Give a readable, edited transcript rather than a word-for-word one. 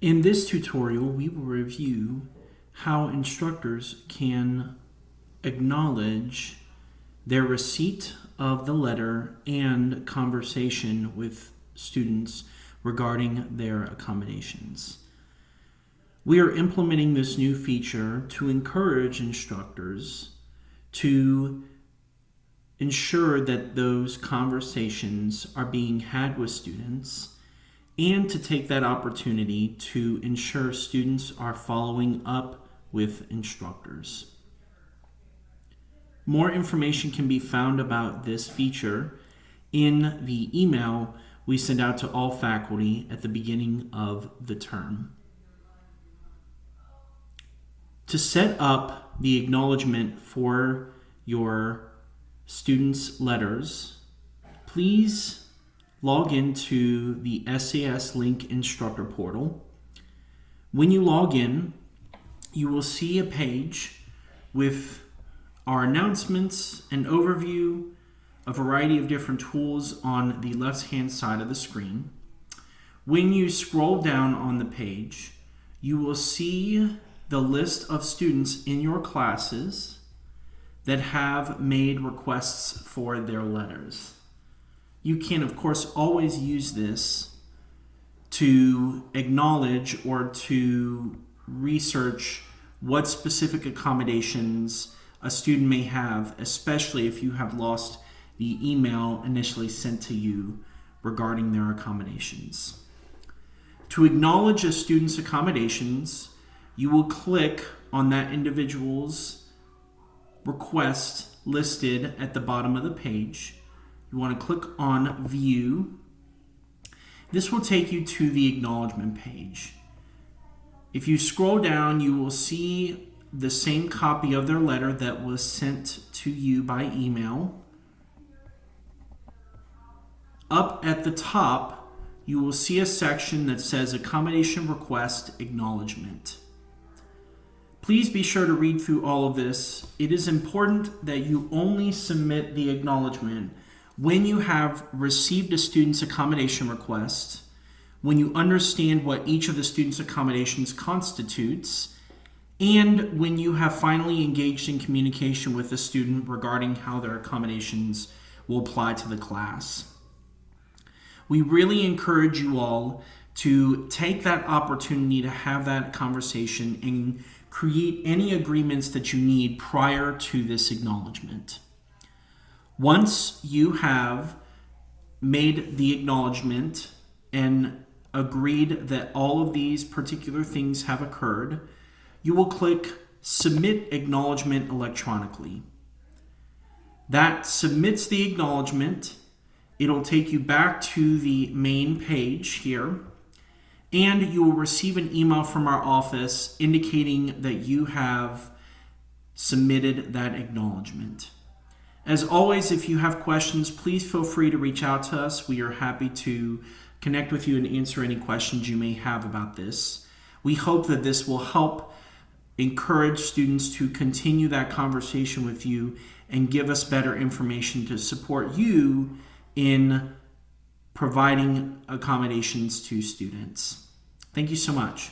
In this tutorial, we will review how instructors can acknowledge their receipt of the letter and conversation with students regarding their accommodations. We are implementing this new feature to encourage instructors to ensure that those conversations are being had with students and to take that opportunity to ensure students are following up with instructors. More information can be found about this feature in the email we send out to all faculty at the beginning of the term. To set up the acknowledgement for your students' letters, please log into the SAS Link Instructor Portal. When you log in, you will see a page with our announcements, an overview, a variety of different tools on the left-hand side of the screen. When you scroll down on the page, you will see the list of students in your classes that have made requests for their letters. You can, of course, always use this to acknowledge or to research what specific accommodations a student may have, especially if you have lost the email initially sent to you regarding their accommodations. To acknowledge a student's accommodations, you will click on that individual's request listed at the bottom of the page. You want to click on View. This will take you to the acknowledgement page. If you scroll down, you will see the same copy of their letter that was sent to you by email. Up at the top, you will see a section that says Accommodation Request Acknowledgement. Please be sure to read through all of this. It is important that you only submit the acknowledgement when you have received a student's accommodation request, when you understand what each of the student's accommodations constitutes, and when you have finally engaged in communication with the student regarding how their accommodations will apply to the class. We really encourage you all to take that opportunity to have that conversation and create any agreements that you need prior to this acknowledgement. Once you have made the acknowledgement and agreed that all of these particular things have occurred, you will click Submit Acknowledgement electronically. That submits the acknowledgement. It'll take you back to the main page here, and you will receive an email from our office indicating that you have submitted that acknowledgement. As always, if you have questions, please feel free to reach out to us. We are happy to connect with you and answer any questions you may have about this. We hope that this will help encourage students to continue that conversation with you and give us better information to support you in providing accommodations to students. Thank you so much.